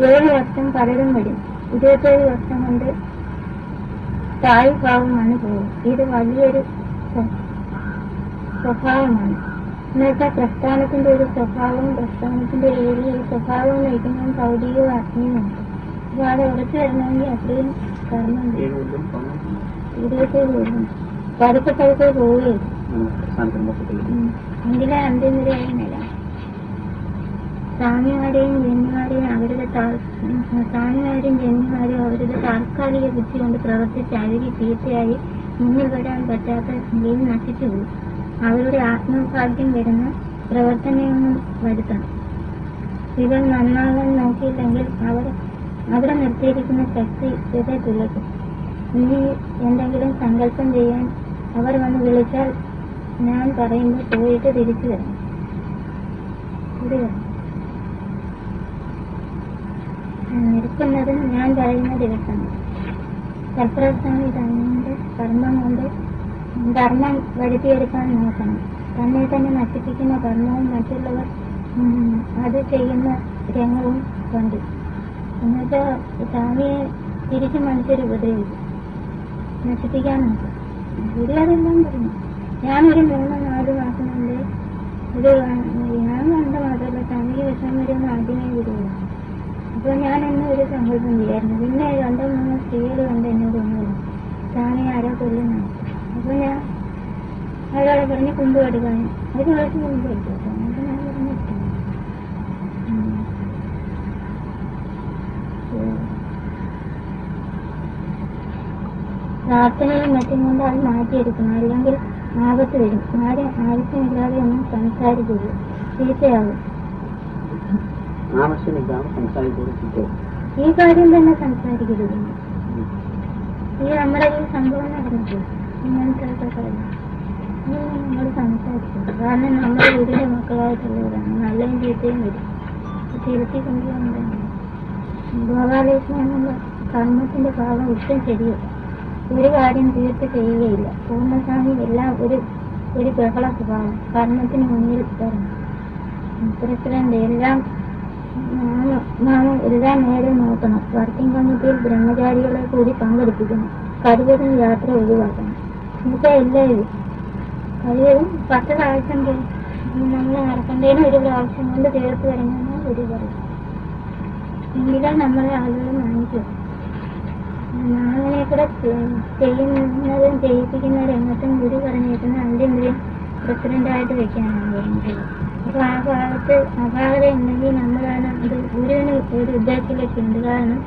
7 വർഷം പലരും വരും. 27 വർഷം കൊണ്ട് തായ് ഭാവമാണ് പോകും. ഇത് വലിയൊരു സ്വഭാവമാണ്. എന്നുവെച്ചാൽ പ്രസ്ഥാനത്തിന്റെ ഒരു സ്വഭാവവും പ്രസ്ഥാനത്തിന്റെ ഒരു സ്വഭാവവും നയിക്കുന്നതും ഭൗതികവും ആത്മീയമാണ്. അപ്പൊ അത് ഉറച്ചു വരണമെങ്കിൽ അത്രയും കർമ്മം 27 വർഷം പതുക്കെ പോവുകയും എങ്കിലേ അന്ത്യം വരെയായി നില. സ്വാമിമാരെയും ജന്മിമാരെയും അവരുടെ താൽക്കാലിക ബുദ്ധി കൊണ്ട് പ്രവർത്തിച്ച് അഴുകി ചീത്തയായി മുന്നിൽ വരാൻ പറ്റാത്ത നിലയിൽ നശിച്ചുപോയി. അവരുടെ ആത്മഭാഗ്യം വരുന്ന പ്രവർത്തനമൊന്നും വരുത്തണം. ഇവർ നന്നാകാൻ നോക്കിയില്ലെങ്കിൽ അവിടെ നിർത്തിയിരിക്കുന്ന ശക്തി ഇതേ തുലക്കും. ഇനി എന്തെങ്കിലും സങ്കല്പം ചെയ്യാൻ അവർ വന്ന് വിളിച്ചാൽ ഞാൻ പറയുമ്പോൾ പോയിട്ട് തിരിച്ചു വരണം. നിൽക്കുന്നതും ഞാൻ പറയുന്ന ദിവസമാണ്. കർത്തൃസ്വാമി തന്റെ കർമ്മം കൊണ്ട് ധർമ്മം വരുത്തിയെടുക്കാൻ നോക്കണം. തന്നെ തന്നെ നശിപ്പിക്കുന്ന കർമ്മവും മറ്റുള്ളവർ അത് ചെയ്യുന്ന രംഗവും കണ്ടു. എന്നുവെച്ചാൽ സ്വാമിയെ തിരിച്ചു മനുഷ്യർ ഉപദ്രവിക്കും, നശിപ്പിക്കാൻ നോക്കും. ഗുരു അതെല്ലാം പറഞ്ഞു. ഞാനൊരു 3-4 മാസം കൊണ്ട് ഞാൻ കണ്ട മാത്രമല്ല സ്വാമിക്ക് വിഷം വരുമെന്ന് ആദ്യമേ ഗുരുവാണ്. അപ്പോൾ ഞാൻ എന്നെ ഒരു സങ്കല്പം ചെയ്യായിരുന്നു. പിന്നെ 2-3 സ്ത്രീകൾ കണ്ട് എന്നെ തോന്നുന്നു സ്വാമി ആരോ കൊല്ലുന്നു. അപ്പോൾ ഞാൻ അയാളെ പറഞ്ഞ് കുമ്പ് എടുക്കാൻ ഒരു ദിവസം കുമ്പ് എടുത്തു. എന്നിട്ട് ഞാൻ പറഞ്ഞു പ്രാർത്ഥനയും മറ്റും കൊണ്ട് അത് മാറ്റിയെടുക്കണം. അല്ലെങ്കിൽ ആപത്ത് വരും. ആവശ്യമില്ലാതെ ഒന്നും സംസാരിക്കരുത്, ചീത്തയാകും. ഈ കാര്യം തന്നെ സംസാരിക്കരുത്. ഈ നമ്മുടെ ഈ സംഭവം നടന്നിട്ട് ഇങ്ങനത്തെ കാര്യം നമ്മൾ സംസാരിക്കും. കാരണം നമ്മുടെ വീടിന്റെ മക്കളായിട്ടുള്ളവരാണ്. നല്ലതും ചീത്തയും വരും. തിരുത്തി കൊണ്ടുവന്നതാണ്. ഗോപാലകൃഷ്ണൻ എന്നുള്ള കർമ്മത്തിന്റെ ഭാവം ഒട്ടും ശരിയല്ല. ഒരു കാര്യം തീർത്ത് ചെയ്യുകയില്ല. പൂർണ്ണസ്വാമി എല്ലാം ഒരു ബഹള സ്വഭാവം. കർമ്മത്തിന് മുന്നിൽ തരണം. പ്രസിഡന്റ് എല്ലാം നേരെ നോക്കണം. വർക്കിംഗ് കമ്മിറ്റിയിൽ ബ്രഹ്മചാരികളെ കൂടി പങ്കെടുപ്പിക്കണം. കഴിവതും യാത്ര ഒഴിവാക്കണം. ഇതൊക്കെ എല്ലാവരും കഴിവതും 10 പ്രാവശ്യം നമ്മൾ നടക്കേണ്ടതിന് ഒരു പ്രാവശ്യം കൊണ്ട് ചേർത്ത് വരണമെന്ന് ഒരു പറയും. എങ്കിലും നമ്മളെ ആളുകൾ മാനിക്കും. അങ്ങനെ കൂടെ ചെയ്യുന്നതും ചെയ്യിപ്പിക്കുന്ന രംഗത്തും ഗുരു പറഞ്ഞേക്കുന്ന അന്ത്യം പ്രസിഡന്റായിട്ട് വെക്കാനാണ് പറയുന്നത്. അപ്പൊ ആ ഭാഗത്ത് അപാകത ഉണ്ടെങ്കിൽ നമ്മളാണ് അത് ഗുരുവിന് ഒരു ഉദ്ദേശിച്ചിട്ടുണ്ട്. കാരണം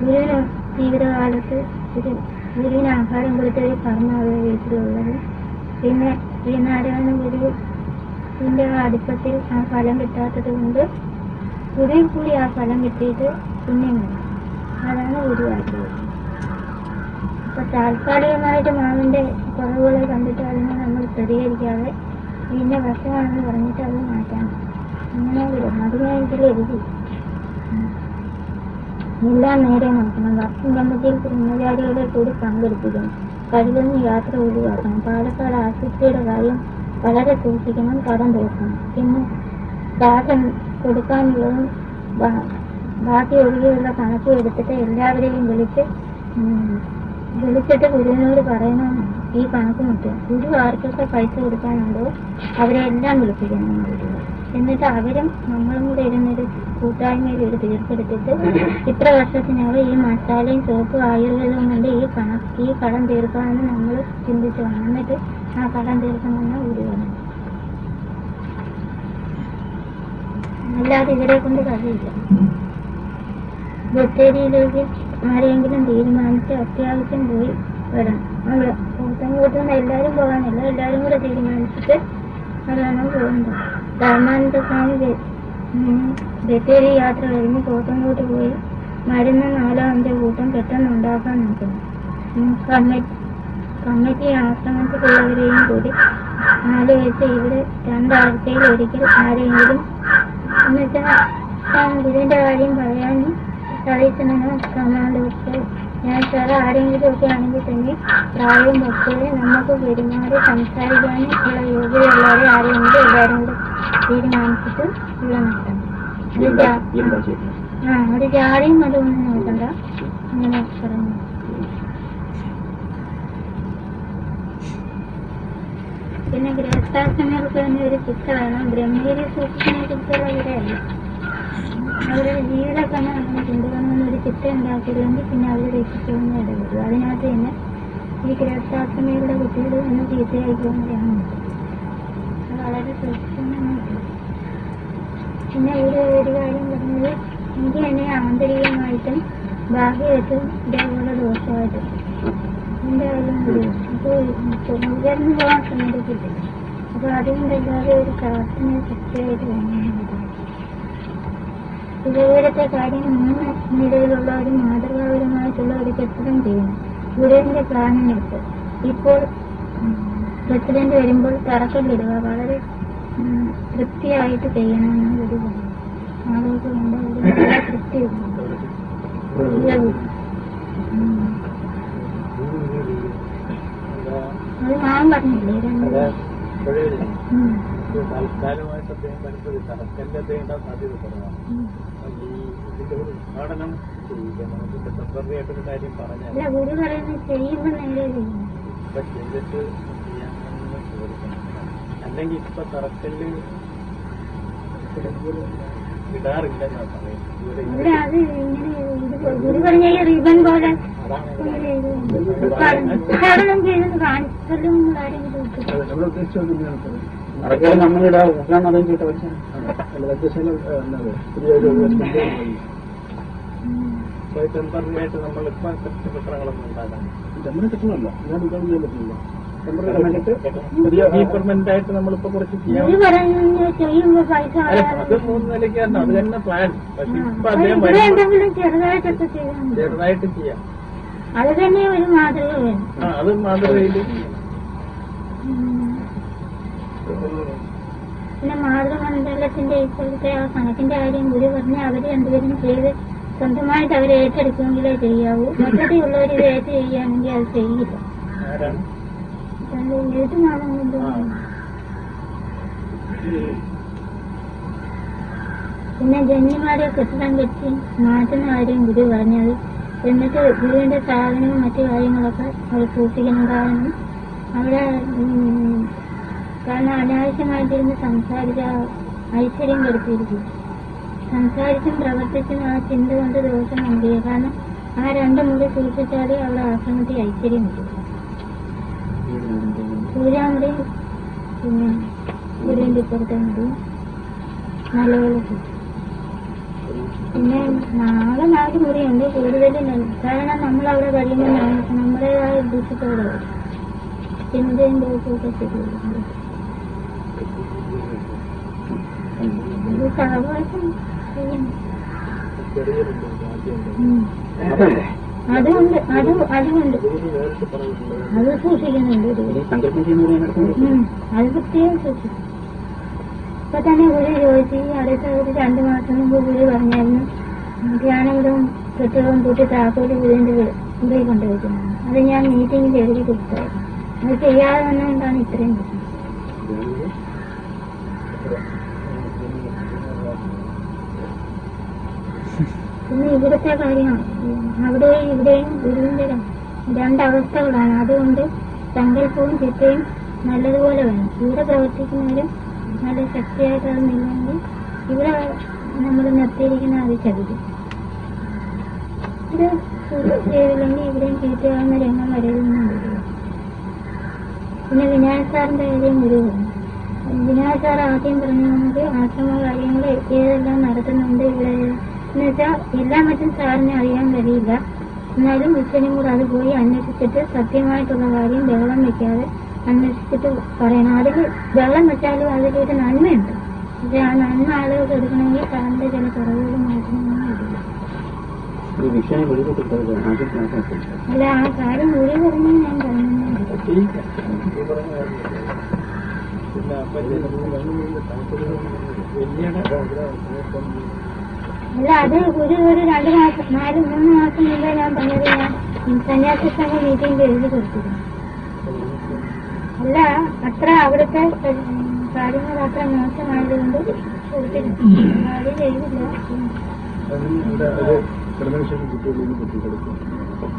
ഗുരുവിന് ജീവിതകാലത്ത് ഗുരുവിന് ആഹാരം കൊടുത്ത ഒരു കർമ്മാവ് വീട്ടിലുള്ളത്. പിന്നെ ശ്രീനാരായണ ഗുരുവിന്റെ അടുപ്പത്തിൽ ആ ഫലം കിട്ടാത്തത് കൊണ്ട് ഗുരുവിൽ കൂടി ആ ഫലം കിട്ടിയിട്ട് പുണ്യം വരും. അതാണ് ഗുരുവായിട്ടുള്ളത്. അപ്പൊ താൽക്കാലികമായിട്ട് മാവിന്റെ കുറവുകളെ കണ്ടിട്ട് അതിനെ നമ്മൾ പ്രതികരിക്കാതെ പിന്നെ പ്രശ്നമാണെന്ന് പറഞ്ഞിട്ട് അത് മാറ്റാൻ അങ്ങനെ വരും. അത് കഴിഞ്ഞിട്ട് എഴുതി എല്ലാം നേരെ നോക്കണം. വർക്കിംഗ് കമ്മിറ്റിയിൽ ബ്രഹ്മചാരികളെ കൂടി പങ്കെടുപ്പിക്കണം. കഴിയുന്ന യാത്ര ഒഴിവാക്കണം. പാലക്കാട് ആശുപത്രിയുടെ കാര്യം വളരെ സൂക്ഷിക്കണം. കടം തീർക്കണം. പിന്നെ കാശം കൊടുക്കാനുള്ളതും ബാക്കി ഒഴികെയുള്ള കണക്ക് എടുത്തിട്ട് എല്ലാവരെയും വിളിച്ചിട്ട് ഗുരുവിനോട് പറയണമെന്നാണ് ഈ കണക്ക് മുട്ടുക. ഗുരു ആർക്കൊക്കെ പൈസ കൊടുക്കാനുണ്ടോ അവരെ എല്ലാം വിളിപ്പിക്കണം ഗുരു. എന്നിട്ട് അവരും നമ്മളും കൂടെ ഇരുന്നൊരു കൂട്ടായ്മയിൽ ഒരു തീർപ്പെടുത്തിട്ട് ഇത്ര വർഷത്തിനകം ഈ മസാലയും സോപ്പും ആയുർവേദവും കൊണ്ട് ഈ കടം തീർക്കാമെന്ന് നമ്മൾ ചിന്തിച്ചു വേണം. എന്നിട്ട് ആ കടം തീർക്കണമെന്ന് ഗുരു പറഞ്ഞു. അല്ലാതെ ഇവരെ കൊണ്ട് കഴിയില്ല. ബത്തേരിയിലേക്ക് ആരെങ്കിലും തീരുമാനിച്ച് അത്യാവശ്യം പോയി വരണം. അവിടെ കൂട്ടുന്ന എല്ലാവരും പോകാനില്ല. എല്ലാവരും കൂടെ തീരുമാനിച്ചിട്ട് അതാണ് പോകുന്നത്. ധർമാനന്ദ സ്വാമി ബത്തേരി യാത്ര കഴിഞ്ഞ് കോട്ടങ്കോട്ട് പോയി മരുന്ന് 4-5 കൂട്ടം പെട്ടെന്ന് ഉണ്ടാക്കാൻ നോക്കുന്നു. കമ്മിറ്റി ആശ്രമത്തിലുള്ളവരെയും കൂടി ആലോചിച്ച് ഇവിടെ 2 ആഴ്ചയിൽ ഒരിക്കൽ ആരെങ്കിലും എന്നുവെച്ചാൽ ഗുരുവിന്റെ കാര്യം പറയാനും സതീശനോ കമാൻഡോസ് ഞാൻ സാർ ആരെങ്കിലും ഒക്കെ ആണെങ്കിൽ തന്നെ പ്രായവും ഭക്തിയെ നമുക്ക് പെരുമാറി സംസാരിക്കാനും ഉള്ള യോഗ്യതയുള്ളവരെ ആരെങ്കിലും എല്ലാവരും കൂടെ തീരുമാനിച്ചിട്ട് ഉള്ള നടത്തണം. ഒരു ജാതിയും മതമൊന്നും നോക്കണ്ട. അങ്ങനെ പറഞ്ഞു. പിന്നെ ഗൃഹസ്ഥാശ്രമികൾക്ക് തന്നെ ഒരു ശിക്ഷ വേണം. ബ്രഹ്മചര്യ സൂക്ഷിപ്പിനെ കുറിച്ചുള്ള ഇവിടെയല്ല. അവരുടെ ജീവിതക്രമം അങ്ങനെ കൊണ്ടുപോകണമെന്നൊരു ചിട്ട ഉണ്ടാക്കിയില്ലെങ്കിൽ പിന്നെ അവർ രക്ഷിക്കുമെന്ന് ഇടപെടും. അതിനകത്ത് തന്നെ ഈ ഗൃഹസ്ഥാശ്രമികളുടെ കുട്ടികൾ ഒന്ന് ചീത്തയായി പോകുന്നതാണ്. വളരെ സൂക്ഷിക്കണം. പിന്നെ ഇവിടെ ഒരു കാര്യം പറഞ്ഞത് എനിക്ക് തന്നെ ആന്തരികമായിട്ടും ബാഹ്യമായിട്ടും ഇതേപോലെ ദോഷമായിട്ടും എൻ്റെ കാര്യം കൂടി ഇപ്പോൾ ഉയർന്നു പോകാൻ സമ്മതിക്കില്ല. അപ്പോൾ അതുകൊണ്ട് എല്ലാവരും ഒരു പ്രാർത്ഥനയെ ശക്തിയായിട്ട് വേണമെന്നുണ്ട്. ഇതുപോലത്തെ കാര്യം 3 നിലയിലുള്ള ഒരു മാതൃകാപരമായിട്ടുള്ള ഒരു കെട്ടിടം ചെയ്യണം. ഗുരുവിന്റെ പ്ലാനിനെടുത്ത് ഇപ്പോൾ പ്രസിഡന്റ് വരുമ്പോൾ തറക്കല്ലിടുക വളരെ തൃപ്തിയായിട്ട് ചെയ്യണമെന്ന് ഗുരു പറഞ്ഞു. ആളുകൾക്ക് വേണ്ട ഒരു നല്ല തൃപ്തി അത് ഞാൻ പറഞ്ഞില്ലേ 2 താൽക്കാലികമായിട്ട് അദ്ദേഹം വരുമ്പോൾ തറക്കല്ല് അദ്ദേഹം സാധ്യത കുറവാണ്. ഈ ഇതിന്റെ ഒരു ഉദ്ഘാടനം നമുക്ക് ടെമ്പററി ആയിട്ടൊരു കാര്യം പറഞ്ഞാൽ ഗുരു പറയുന്നത് ചെയ്യുമ്പോൾ നേരെ ചെയ്യണം. ഇപ്പൊ ചെയ്തിട്ട് ചെയ്യാമെന്ന് ചോദിക്കണം. അല്ലെങ്കിൽ ഇപ്പൊ തറക്കല്ല് ഇടാറില്ലെന്നാ പറയുന്നത്. അത് ഇങ്ങനെ ഗുരു പറഞ്ഞ റിബൺ പോലെ ഉദ്ഘാടനം ചെയ്തത് കാണിച്ചല്ലോ ആരെങ്കിലും അതൊക്കെ നമ്മളിവിടെ ഉദ്ഘാടനം അതും ചെയ്ത പക്ഷേ ടെമ്പററി ആയിട്ട് നമ്മളിപ്പോ കെട്ടിടങ്ങളൊന്നും ഉണ്ടാകാൻ കെട്ടണമല്ല ഞാൻ ഉദ്ഘാടനം ചെയ്യാൻ പറ്റില്ല. പെർമനന്റ് ആയിട്ട് നമ്മളിപ്പോ കുറച്ച് ചെയ്യാം. അത് 3 നിലയ്ക്ക് തന്നെ അത് തന്നെ പ്ലാൻ. പക്ഷെ ഇപ്പൊ അദ്ദേഹം ചെറുതായിട്ട് ചെയ്യാം. അത് തന്നെ ഒരു മാതൃക വേണം. അത് മാതൃകയിൽ പിന്നെ മാതൃമണ്ഡലത്തിന്റെ ഇപ്പോഴത്തെ ആ കണക്കിന്റെ കാര്യം ഗുരു പറഞ്ഞ് അവര് 2 പേരും ചെയ്ത് സ്വന്തമായിട്ട് അവരെ ഏറ്റെടുക്കുമെങ്കിലേ ചെയ്യാവൂ. മൊത്തത്തിലുള്ളവർ ഇത് ഏറ്റ് ചെയ്യുകയാണെങ്കിൽ അത് ചെയ്യില്ല. ഏത് നാളുകൊണ്ട് പിന്നെ ജന്മിമാരെ കെട്ടിടം കെട്ടി മാറ്റുന്ന കാര്യം ഗുരു പറഞ്ഞത്. എന്നിട്ട് ഗുരുവിന്റെ സാധനവും മറ്റു കാര്യങ്ങളൊക്കെ അവർ സൂക്ഷിക്കണം. കാരണം അനാവശ്യമായിട്ടിരുന്ന് സംസാരിച്ച ഐശ്വര്യം കെടുത്തിരിക്കും. സംസാരിച്ചും പ്രവർത്തിച്ചും ആ ചിന്ത കൊണ്ട് ദോഷം നൽകിയ. കാരണം ആ 2 മുറി സൂക്ഷിച്ചാലേ അവിടെ ആശ്രമത്തിൽ ഐശ്വര്യം കിട്ടും. പൂജാമുറി പിന്നെ ഗുരുവിന്റെ ഇപ്പുറത്തെ മുറി നല്ലപോലെ കിട്ടും. പിന്നെ നാളെ 4 മുറിയുണ്ട് കൂടുതലും. കാരണം നമ്മളവിടെ കഴിയുമ്പോൾ നമ്മുടേതായ ഉദ്ദേശത്തോടെ ചിന്തയും ദോഷമൊക്കെ ശരിയുണ്ട്. ഇത് സഹവാസം ചെയ്യണം. അതുകൊണ്ട് അതുകൊണ്ട് ഗുരു നേരിട്ട് പറഞ്ഞിട്ടുണ്ട്. അത് സൂക്ഷിക്കുന്നുണ്ട് ഗുരു. സങ്കല്പം ചെയ്യുന്നതിനടുത്ത് അത് പ്രത്യേകം സൂക്ഷിക്കും. ഇപ്പൊ തന്നെ ഗുരു ചോദിച്ചു, അടുത്ത ഒരു 2 മാസം മുമ്പ് ഗുരു പറഞ്ഞായിരുന്നു ധ്യാനവും കെട്ടുകളും കൂട്ടി താക്കോല് ഗുരുവിന്റെ മുറിയിൽ കൊണ്ടുവയ്ക്കുന്നത്. അത് ഞാൻ മീറ്റിംഗിൽ എഴുതി കൊടുത്തായിരുന്നു. അത് ചെയ്യാതെ വന്നുകൊണ്ടാണ് ഇത്രയും പ്രശ്നം. പിന്നെ ഇവിടുത്തെ കാര്യം അവിടെയും ഇവിടെയും ഗുരുവിന്റെ 2 അവസ്ഥകളാണ്. അതുകൊണ്ട് സങ്കല്പവും ചിട്ടയും നല്ലതുപോലെ വേണം. ഇവിടെ പ്രവർത്തിക്കുന്നവരും നല്ല ശക്തിയായിട്ട് അത് നില്ലെങ്കിൽ ഇവിടെ നമ്മൾ നിർത്തിയിരിക്കുന്ന അത് ചതിക്കും. ഇത് ചെയ്തില്ലെങ്കിൽ ഇവിടെയും ചീത്തയാവുന്ന രംഗം വരരുതെന്ന് ഗുരു. പിന്നെ വിനായക് സാറിന്റെ കാര്യം ഗുരു പറഞ്ഞു. വിനായക് സാർ ആദ്യം പറഞ്ഞു നമുക്ക് ആശ്രമ കാര്യങ്ങൾ ഏതെല്ലാം നടത്തുന്നുണ്ട് ഇവിടെ എന്ന് വെച്ചാൽ എല്ലാം മറ്റും സാറിനെ അറിയാൻ കഴിയില്ല. എന്നാലും ഉച്ചനും കൂടെ അത് പോയി അന്വേഷിച്ചിട്ട് സത്യമായിട്ടുള്ള കാര്യം ബഹളം വെക്കാതെ അന്വേഷിച്ചിട്ട് പറയണം. അതിൽ ബഹളം വെച്ചാലും അതിലൊരു നന്മയുണ്ട്. പക്ഷെ ആ നന്മ ആളുകൾക്ക് എടുക്കണമെങ്കിൽ സാറിന്റെ ചില കുറവുകൾ മാറ്റണമെന്ന് ഇല്ല. അല്ല, ആ കാര്യം ഗുരു പറഞ്ഞു ഞാൻ പറയുന്നുണ്ട്. പിന്നെ അല്ല, അത് ഗുരു ഒരു 2 മാസം 4-3 മാസം മുമ്പേ ഞാൻ പറഞ്ഞത് ഞാൻ സന്യാസി സംഘ മീറ്റിംഗിൽ എഴുതി കൊടുത്തിരുന്നു. അല്ല, അത്ര അവിടുത്തെ കാര്യങ്ങൾ അത്ര മോശമായതുകൊണ്ട് കൊടുത്തിരുന്നു. അത് ചെയ്തില്ല.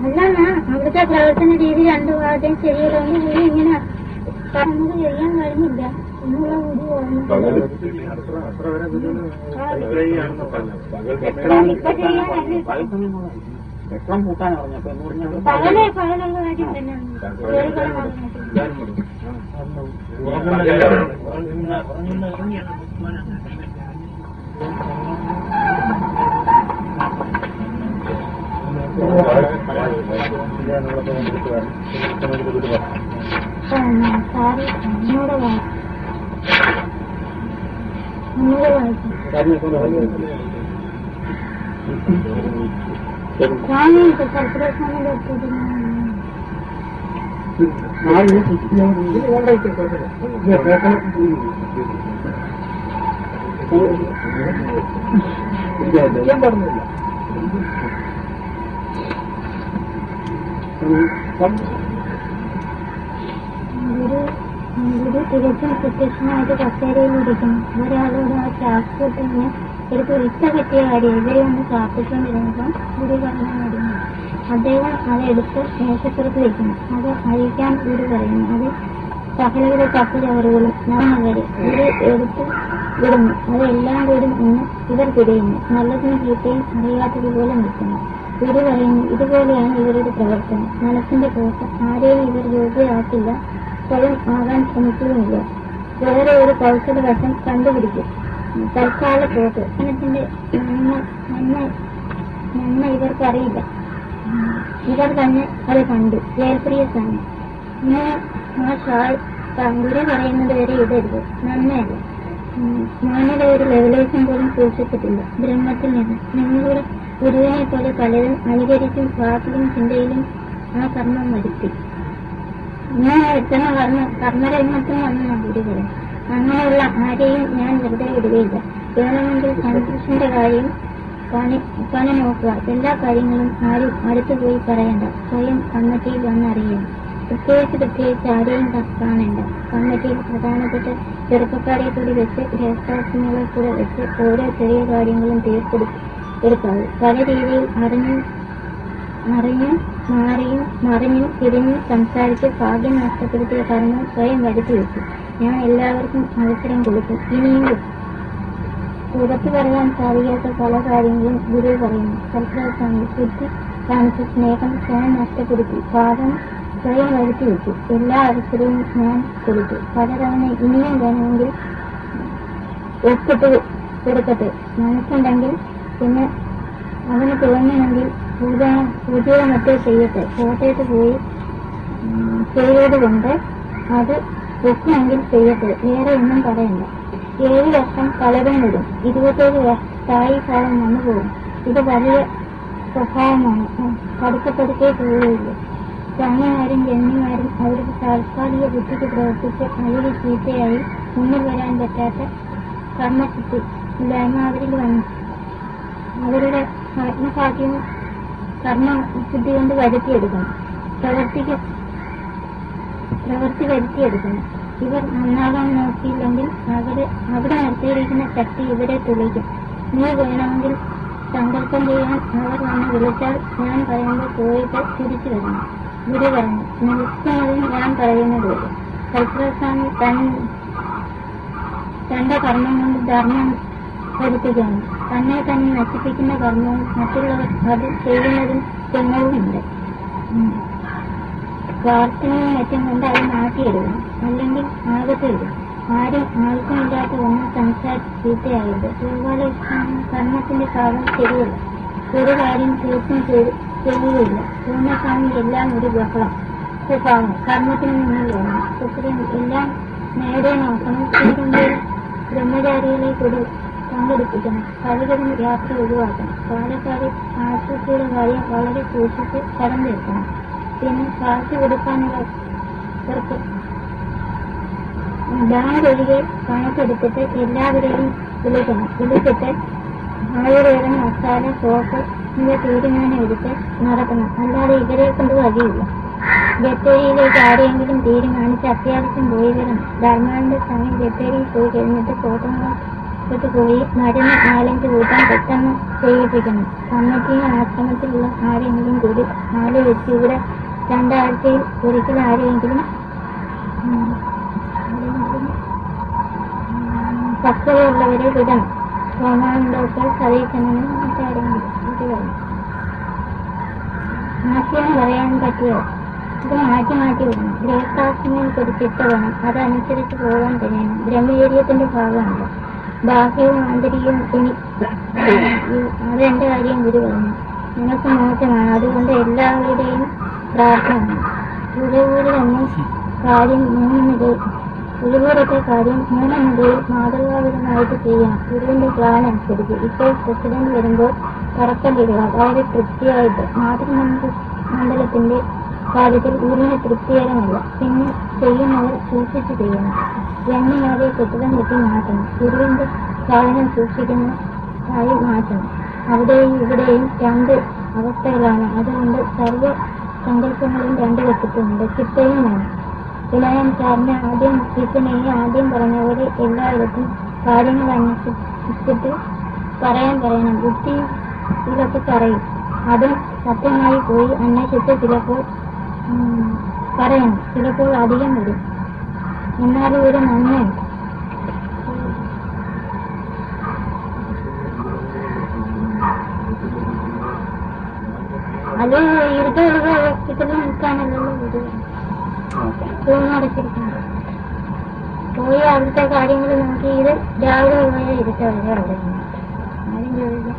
അല്ല, അവിടുത്തെ പ്രവർത്തന രീതി 2 ഭാഗത്തേയും ശരിയല്ലെങ്കിൽ ഗുരു ഇങ്ങനെ പറഞ്ഞത് ചെയ്യാൻ കഴിഞ്ഞില്ല എന്നുള്ള ഗുരു ഓർമ്മ. വെള്ളം കൂട്ടാൻ പറഞ്ഞപ്പോ എന്ന് പറഞ്ഞാൽ പകലുള്ള കാര്യം തന്നെയാണ്. സാറി ഒന്നുകൂടെ വായിച്ചു. ഞാനിപ്പോ സർപ്രൈസിനെ എടുത്തിരുന്നു. ഗുരു തികച്ചും പ്രത്യക്ഷമായിട്ട് കസേരയിലിരിക്കുന്നു. ഒരാളോട് ആ ശാസ്ത്രത്തിന് എടുത്ത് വിട്ട പറ്റിയ കാര്യം ഇവരെ ഒന്ന് പ്രാർത്ഥിച്ചുകൊണ്ടിരുന്നപ്പോൾ ഗുരു പറഞ്ഞു വരുന്നു. അദ്ദേഹം അതെടുത്ത് മേശപ്പുറത്ത് വയ്ക്കുന്നു. അത് അഴിക്കാൻ ഗുരു പറയുന്നു. അത് സകലയുടെ ചപ്പുചവറുകളും നാമവരെ ഗുരു എടുത്ത് വിടുന്നു. അതെല്ലാം കൂടി നിന്ന് ഇവർ തിരയുന്നു. നല്ലതിനും ചീത്തയും അറിയാത്തതുപോലെ നിൽക്കുന്നു. ഗുരു പറയുന്നു, ഇതുപോലെയാണ് ഇവരുടെ പ്രവർത്തനം. മനസ്സിന്റെ പോക്ക് ആരെയും ഇവർ യോഗ്യരാക്കില്ല, സ്വയം ആകാൻ ശ്രമിക്കുകയില്ല. വേറെ ഒരു കൗശല വശം കണ്ടുപിടിക്കും. തൽക്കാല പോക്ക് മനസ്സിന്റെ നന്മ ഇവർക്കറിയില്ല. ഇവർ തന്നെ അത് കണ്ടു. ജയപ്രിയ തന്നെ ഇന്ന് ആ ഷാൾ ഗുരു പറയുന്നത് വരെ ഇടരുത്, നന്മയല്ല. ഞാനിടെ ഒരു ലെവലേഷൻ പോലും സൂക്ഷിച്ചിട്ടില്ല. ബ്രഹ്മത്തിൽ നിന്ന് നിങ്ങളുടെ ഗുരുവിനെ പോലെ പലരും അനുകരിച്ചും വാക്കിലും ചിന്തയിലും ആ കർമ്മം വരുത്തി. ഞാൻ എത്തുന്ന കർമ്മരംഗത്തും വന്ന ഗുരുകളെ അങ്ങനെയുള്ള ആരെയും ഞാൻ വെറുതെ വിടുകയില്ല. വേണമെങ്കിൽ സന്തോഷിന്റെ കാര്യം പണി നോക്കുക. എല്ലാ കാര്യങ്ങളും ആരും അടുത്തുപോയി പറയണ്ട. സ്വയം കമ്മിറ്റിയിൽ വന്നറിയണം. പ്രത്യേകിച്ച് ആരെയും കാണേണ്ട. കമ്മിറ്റിയിൽ പ്രധാനപ്പെട്ട ചെറുപ്പക്കാരെ കൂടി വെച്ച് രഹസ്യാത്മകളെ കൂടെ വെച്ച് ഓരോ ചെറിയ കാര്യങ്ങളും തീർത്തെടുക്കാവൂ. പല രീതിയിൽ അറിഞ്ഞും മറിഞ്ഞും തിരിഞ്ഞും സംസാരിച്ച് ഭാഗ്യം നഷ്ടപ്പെടുത്തിയ കർമ്മം സ്വയം വരുത്തി വെച്ചു. ഞാൻ എല്ലാവർക്കും അവസരം കൊടുക്കും. ഇനിയും പുറത്തു പറയാൻ സാധിക്കാത്ത പല കാര്യങ്ങളും ഗുരു പറയുന്നു. സൽപ്രവർത്തനങ്ങൾ ബുദ്ധി കാണിച്ച് സ്നേഹം സ്വയം നഷ്ടപ്പെടുത്തി പാപം സ്വയം വരുത്തി വെച്ചു. എല്ലാ അവസരവും ഞാൻ കൊടുത്തു. പലതവണ ഇനിയും വേണമെങ്കിൽ ഒപ്പിട്ട് കൊടുക്കട്ടെ. മനസ്സുണ്ടെങ്കിൽ പിന്നെ അവന് തോന്നുമെങ്കിൽ പൂജയോ മറ്റോ ചെയ്യട്ടെ. കോട്ടയത്ത് പോയി ചെയ്തതുകൊണ്ട് അത് ഒക്കുമെങ്കിൽ ചെയ്യട്ടെ. വേറെ ഒന്നും പറയണ്ട. 7 വർഷം പലതും വരും. 27 സ്ഥായി കാലം വന്നു പോകും. ഇത് വലിയ സ്വഭാവമാണ്. പതുക്കെ പോവുകയില്ല. സ്വാമിമാരും ജന്മിമാരും അവരുടെ താൽക്കാലിക ബുദ്ധിക്ക് പ്രവർത്തിച്ച് അതിൽ ചീത്തയായി മുന്നിൽ വരാൻ പറ്റാത്ത കർമ്മശുദ്ധി ഇല്ലായ്മ അവരിൽ വന്നു. അവരുടെ ആത്മഭാഗ്യവും കർമ്മശുദ്ധി കൊണ്ട് വരുത്തിയെടുക്കണം. പ്രവൃത്തി വരുത്തിയെടുക്കണം. ഇവർ നന്നാകാൻ നോക്കിയില്ലെങ്കിൽ അവിടെ നിർത്തിയിരിക്കുന്ന ശക്തി ഇവരെ തുളിക്കും. നീ വേണമെങ്കിൽ സങ്കല്പം ചെയ്യാൻ അവർ വന്ന് വിളിച്ചാൽ ഞാൻ പറയുമ്പോൾ പോയിട്ട് തിരിച്ചു വരണം. ഗുരു പറഞ്ഞു, നിൽക്കുന്നതും ഞാൻ പറയുന്നത് വരും. കൈപ്രസ്വാമി തന്റെ കർമ്മം കൊണ്ട് ധർമ്മം പഠിപ്പിക്കുന്നു. തന്നെ നശിപ്പിക്കുന്ന കർമ്മവും മറ്റുള്ളവർ അത് ചെയ്യുന്നതും തെങ്ങവുമുണ്ട്. പ്രാർത്ഥനയും മറ്റും കൊണ്ട് അത് മാറ്റിയെടുക്കണം. അല്ലെങ്കിൽ ആകത്തില്ല. ആർക്കും ഇല്ലാത്ത ഒന്നും സംസാരിച്ച് ചീത്തയായത്. ഗോപാലകൃഷ്ണൻ കർമ്മത്തിന്റെ ഭാഗം ശരിയല്ല. ഒരു കാര്യം തീർച്ചും ചെയ്യുകയില്ല. പൂർണ്ണസ്വാമി എല്ലാം ഒരു ബഹളം സ്വഭാവം. കർമ്മത്തിന് മുന്നിൽ വേണം. സുപ്രീം എല്ലാം നേരെ നോക്കണം. ബ്രഹ്മചാരികളെ കൂടി പങ്കെടുപ്പിക്കണം. പലതരം യാത്ര ഒഴിവാക്കണം. പാലക്കാട് ആശുപത്രിയുടെ കാര്യം വളരെ സൂക്ഷിച്ച് കടം തീർക്കണം. പിന്നെ കാശ് കൊടുക്കാനുള്ളവർക്ക് ബാങ്ക് ഒഴികെ കണക്കെടുത്തിട്ട് എല്ലാവരെയും വിളിച്ചിട്ട് ആയുർവേദം, മസാല, സോപ്പ് എന്നിവ തീരുമാനം എടുത്ത് നടത്തണം. അല്ലാതെ ഇവരെ കൊണ്ട് വഴിയില്ല. ബത്തേരിയിലേക്ക് ആരെയെങ്കിലും തീരുമാനിച്ച് അത്യാവശ്യം പോയി വരണം. ധർമാനന്ദ സ്വാമി ബത്തേരിയിൽ പോയി കഴിഞ്ഞിട്ട് കോട്ടങ്ങോട്ട് പോയി മരുന്ന് 4-5 കൂട്ടം പെട്ടെന്ന് ചെയ്യിപ്പിക്കണം. കമ്മിറ്റിയും ആശ്രമത്തിലുള്ള ആരെങ്കിലും കൂടി ആലോചിച്ച് ഇവിടെ 2 ആഴ്ചയിൽ ഒരിക്കൽ ആരെയെങ്കിലും പക്വതയുള്ളവരെ വിടണം. സോമാനന്ദോക്കൾ സതീശനും മറ്റാരെങ്കിലും ഇത് വരും. ആശയം പറയാൻ പറ്റിയോ ഇത് മാറ്റി വിടണം. ഗൃഹസ്ഥാശ്രമങ്ങൾക്ക് ഒരു ചിട്ട വേണം. അതനുസരിച്ച് പോകാൻ കഴിയണം. ബ്രഹ്മചര്യത്തിന്റെ ഭാഗമുണ്ട്. ബാഹ്യവും ആന്തരികവും അതെന്റെ കാര്യം ഗുരു പറഞ്ഞു. നിനക്ക് മോശമാണ്. അതുകൊണ്ട് എല്ലാവരുടെയും പ്രാർത്ഥന. ഗുരുവൂരത്തെ കാര്യം 3 നിലയിൽ മാതൃകാപരമായിട്ട് ചെയ്യണം. ഗുരുവിന്റെ പ്ലാൻ അനുസരിച്ച്. ഇപ്പോൾ പ്രസിഡന്റ് വരുമ്പോൾ പറക്കല്ലിടുക. വളരെ തൃപ്തിയായിട്ട്. മാതൃമണ്ഡലത്തിന്റെ കാര്യത്തിൽ ഗുരുവിന് തൃപ്തികരമല്ല. പിന്നെ ചെയ്യുന്നവർ സൂക്ഷിച്ച് ചെയ്യണം. ജന്മിമാരെ കെട്ടിടം കെട്ടി മാറ്റണം. ഗുരുവിന്റെ സാധനം സൂക്ഷിക്കുന്നതായി മാറ്റണം. അവിടെയും ഇവിടെയും 2 അവസ്ഥകളാണ്. അതുകൊണ്ട് സർവ്വ സങ്കല്പങ്ങളും 2 കെട്ടിട്ടുണ്ട്. ചിട്ടയും വേണം. വിനയൻ സാറിന് ആദ്യം പറഞ്ഞ പോലെ എല്ലായിടത്തും കാര്യങ്ങൾ അന്വേഷിച്ചിട്ട് പറയണം. ബുദ്ധി ഇതൊക്കെ പറയും. അതും സത്യമായി പോയി അന്വേഷിച്ച് ചിലപ്പോൾ പറയണം. ചിലപ്പോൾ അധികം വരും. എന്നാലും ഒരു നന്മയുണ്ട്. അത് ഇരുട്ടുള്ള ഹോസ്പിറ്റലിൽ നിൽക്കാനല്ലോ വരിക. അടച്ചിരിക്കുന്നത് പോയി അവിടുത്തെ കാര്യങ്ങൾ നോക്കി. ഇത് രാവിലെ പോയ ഇരുട്ട വരെ അവിടെ ആരും ചോദിക്കും.